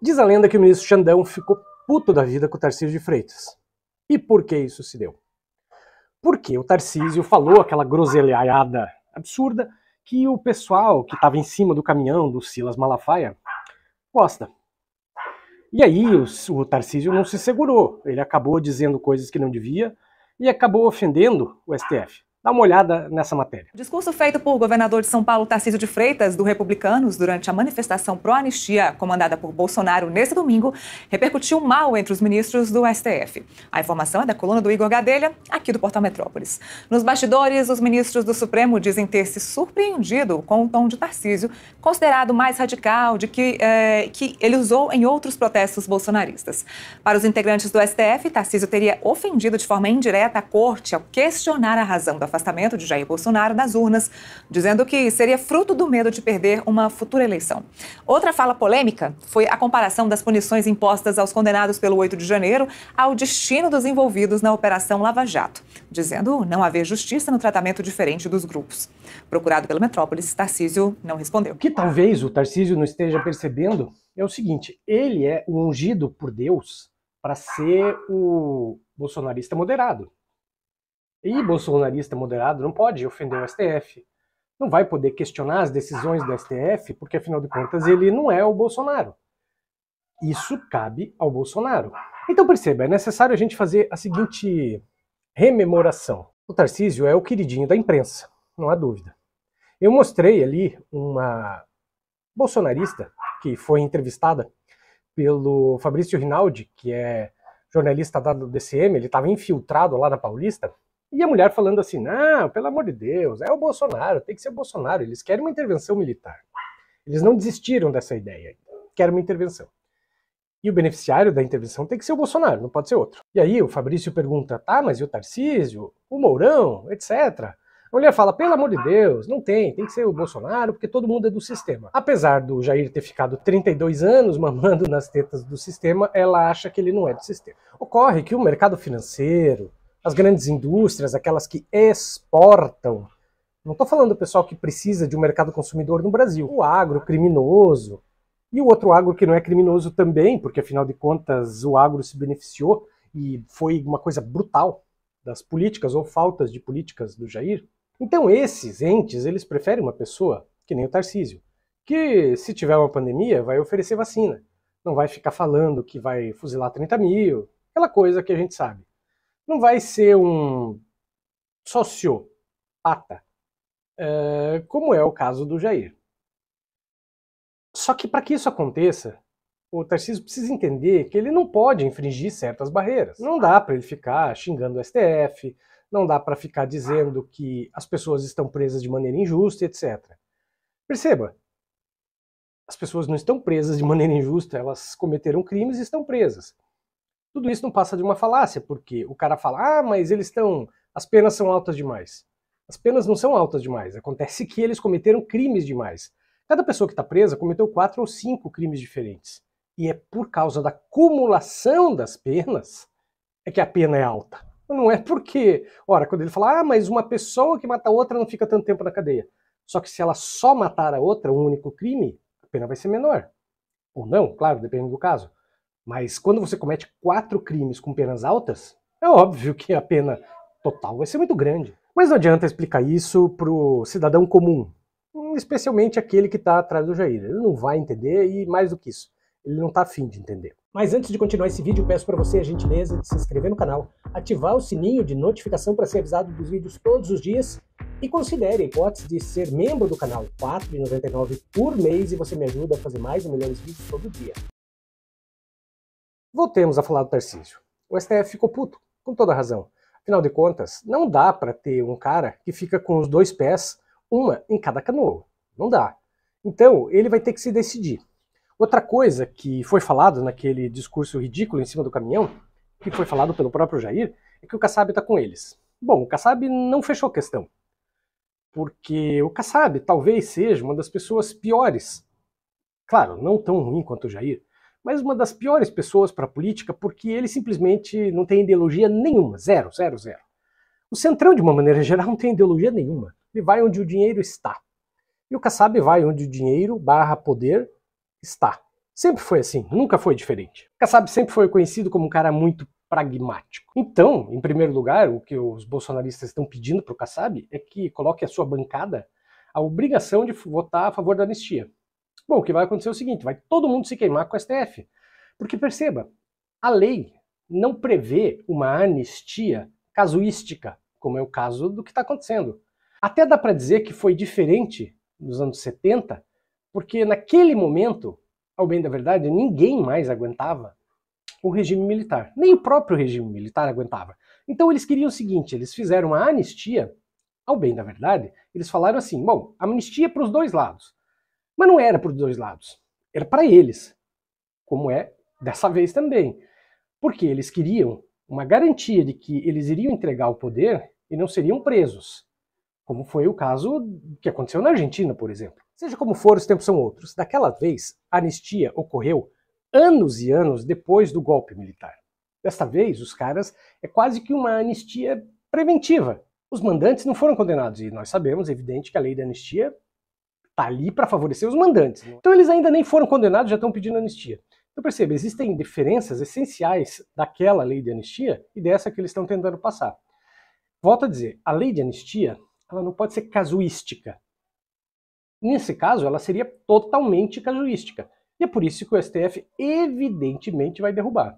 Diz a lenda que o ministro Xandão ficou puto da vida com o Tarcísio de Freitas. E por que isso se deu? Porque o Tarcísio falou aquela groselhada absurda que o pessoal que estava em cima do caminhão do Silas Malafaia gosta. E aí o Tarcísio não se segurou, ele acabou dizendo coisas que não devia e acabou ofendendo o STF. Dá uma olhada nessa matéria. O discurso feito por governador de São Paulo, Tarcísio de Freitas, do Republicanos, durante a manifestação pró-anistia comandada por Bolsonaro nesse domingo, repercutiu mal entre os ministros do STF. A informação é da coluna do Igor Gadelha, aqui do Portal Metrópolis. Nos bastidores, os ministros do Supremo dizem ter se surpreendido com o tom de Tarcísio, considerado mais radical de que ele usou em outros protestos bolsonaristas. Para os integrantes do STF, Tarcísio teria ofendido de forma indireta a corte ao questionar a razão do afastamento de Jair Bolsonaro das urnas, dizendo que seria fruto do medo de perder uma futura eleição. Outra fala polêmica foi a comparação das punições impostas aos condenados pelo 8 de janeiro ao destino dos envolvidos na Operação Lava Jato, dizendo não haver justiça no tratamento diferente dos grupos. Procurado pelo Metrópolis, Tarcísio não respondeu. O que talvez o Tarcísio não esteja percebendo é o seguinte: ele é o ungido por Deus para ser o bolsonarista moderado. E bolsonarista moderado não pode ofender o STF, não vai poder questionar as decisões do STF, porque afinal de contas ele não é o Bolsonaro. Isso cabe ao Bolsonaro. Então perceba, é necessário a gente fazer a seguinte rememoração. O Tarcísio é o queridinho da imprensa, não há dúvida. Eu mostrei ali uma bolsonarista que foi entrevistada pelo Fabrício Rinaldi, que é jornalista da DCM, ele estava infiltrado lá na Paulista. E a mulher falando assim, não, pelo amor de Deus, é o Bolsonaro, tem que ser o Bolsonaro, eles querem uma intervenção militar. Eles não desistiram dessa ideia, querem uma intervenção. E o beneficiário da intervenção tem que ser o Bolsonaro, não pode ser outro. E aí o Fabrício pergunta, tá, mas e o Tarcísio, o Mourão, etc. A mulher fala, pelo amor de Deus, não tem que ser o Bolsonaro, porque todo mundo é do sistema. Apesar do Jair ter ficado 32 anos mamando nas tetas do sistema, ela acha que ele não é do sistema. Ocorre que o mercado financeiro, as grandes indústrias, aquelas que exportam, não estou falando do pessoal que precisa de um mercado consumidor no Brasil, o agro criminoso, e o outro agro que não é criminoso também, porque afinal de contas o agro se beneficiou e foi uma coisa brutal das políticas ou faltas de políticas do Jair. Então esses entes, eles preferem uma pessoa que nem o Tarcísio, que se tiver uma pandemia vai oferecer vacina, não vai ficar falando que vai fuzilar 30 mil, aquela coisa que a gente sabe. Não vai ser um sociopata, como é o caso do Jair. Só que para que isso aconteça, o Tarcísio precisa entender que ele não pode infringir certas barreiras. Não dá para ele ficar xingando o STF, não dá para ficar dizendo que as pessoas estão presas de maneira injusta, etc. Perceba, as pessoas não estão presas de maneira injusta, elas cometeram crimes e estão presas. Tudo isso não passa de uma falácia, porque o cara fala, mas as penas são altas demais. As penas não são altas demais, acontece que eles cometeram crimes demais. Cada pessoa que está presa cometeu 4 ou 5 crimes diferentes. E é por causa da acumulação das penas é que a pena é alta. Não é porque, quando ele fala, mas uma pessoa que mata outra não fica tanto tempo na cadeia. Só que se ela só matar a outra, um único crime, a pena vai ser menor. Ou não, claro, dependendo do caso. Mas quando você comete 4 crimes com penas altas, é óbvio que a pena total vai ser muito grande. Mas não adianta explicar isso pro cidadão comum, especialmente aquele que está atrás do Jair. Ele não vai entender e, mais do que isso, ele não está afim de entender. Mas antes de continuar esse vídeo, peço para você a gentileza de se inscrever no canal, ativar o sininho de notificação para ser avisado dos vídeos todos os dias e considere a hipótese de ser membro do canal, R$ 4,99 por mês, e você me ajuda a fazer mais e melhores vídeos todo dia. Voltemos a falar do Tarcísio. O STF ficou puto, com toda razão. Afinal de contas, não dá para ter um cara que fica com os 2 pés, uma em cada canoa. Não dá. Então, ele vai ter que se decidir. Outra coisa que foi falado naquele discurso ridículo em cima do caminhão, que foi falado pelo próprio Jair, é que o Kassab está com eles. Bom, o Kassab não fechou a questão. Porque o Kassab talvez seja uma das pessoas piores. Claro, não tão ruim quanto o Jair, mas uma das piores pessoas para a política, porque ele simplesmente não tem ideologia nenhuma, zero. O Centrão, de uma maneira geral, não tem ideologia nenhuma. Ele vai onde o dinheiro está. E o Kassab vai onde o dinheiro / poder está. Sempre foi assim, nunca foi diferente. Kassab sempre foi conhecido como um cara muito pragmático. Então, em primeiro lugar, o que os bolsonaristas estão pedindo para o Kassab é que coloque a sua bancada a obrigação de votar a favor da anistia. Bom, o que vai acontecer é o seguinte, vai todo mundo se queimar com o STF. Porque perceba, a lei não prevê uma anistia casuística, como é o caso do que está acontecendo. Até dá para dizer que foi diferente nos anos 70, porque naquele momento, ao bem da verdade, ninguém mais aguentava o regime militar. Nem o próprio regime militar aguentava. Então eles queriam o seguinte, eles fizeram uma anistia, ao bem da verdade, eles falaram assim, bom, amnistia para os dois lados. Mas não era para os dois lados, era para eles, como é dessa vez também. Porque eles queriam uma garantia de que eles iriam entregar o poder e não seriam presos. Como foi o caso que aconteceu na Argentina, por exemplo. Seja como for, os tempos são outros. Daquela vez, a anistia ocorreu anos e anos depois do golpe militar. Desta vez, os caras é quase que uma anistia preventiva. Os mandantes não foram condenados, e nós sabemos, é evidente, que a lei da anistia está ali para favorecer os mandantes. Então eles ainda nem foram condenados, já estão pedindo anistia. Então perceba, existem diferenças essenciais daquela lei de anistia e dessa que eles estão tentando passar. Volto a dizer, a lei de anistia ela não pode ser casuística. Nesse caso, ela seria totalmente casuística. E é por isso que o STF evidentemente vai derrubar.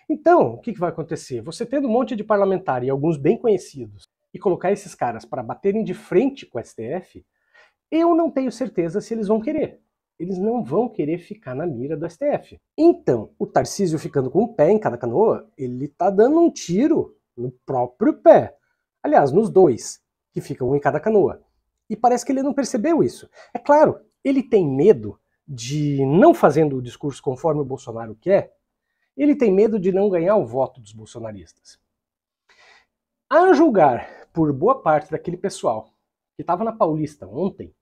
Então, o que vai acontecer? Você tendo um monte de parlamentar e alguns bem conhecidos e colocar esses caras para baterem de frente com o STF, eu não tenho certeza se eles vão querer. Eles não vão querer ficar na mira do STF. Então, o Tarcísio ficando com um pé em cada canoa, ele está dando um tiro no próprio pé. Aliás, nos dois, que ficam um em cada canoa. E parece que ele não percebeu isso. É claro, ele tem medo de, não fazendo o discurso conforme o Bolsonaro quer, ele tem medo de não ganhar o voto dos bolsonaristas. A julgar por boa parte daquele pessoal que estava na Paulista ontem,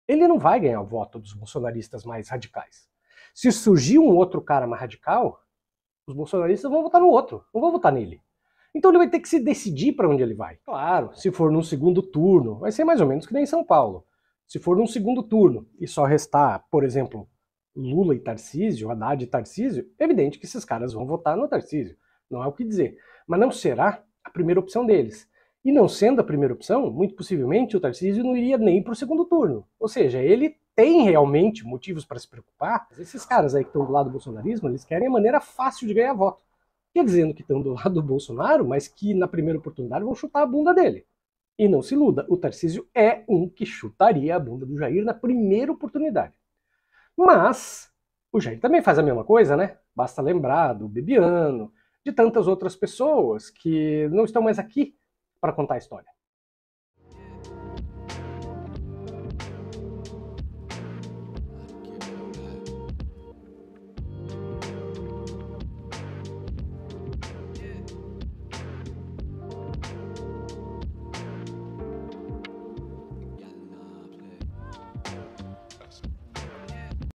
ele não vai ganhar o voto dos bolsonaristas mais radicais. Se surgir um outro cara mais radical, os bolsonaristas vão votar no outro, não vão votar nele. Então ele vai ter que se decidir para onde ele vai. Claro, se for num segundo turno, vai ser mais ou menos que nem em São Paulo. Se for num segundo turno e só restar, por exemplo, Lula e Tarcísio, Haddad e Tarcísio, é evidente que esses caras vão votar no Tarcísio. Não há o que dizer. Mas não será a primeira opção deles. E não sendo a primeira opção, muito possivelmente o Tarcísio não iria nem para o segundo turno. Ou seja, ele tem realmente motivos para se preocupar. Esses caras aí que estão do lado do bolsonarismo, eles querem a maneira fácil de ganhar voto. Quer dizendo que estão do lado do Bolsonaro, mas que na primeira oportunidade vão chutar a bunda dele. E não se iluda, o Tarcísio é um que chutaria a bunda do Jair na primeira oportunidade. Mas o Jair também faz a mesma coisa, né? Basta lembrar do Bebiano, de tantas outras pessoas que não estão mais aqui para contar a história.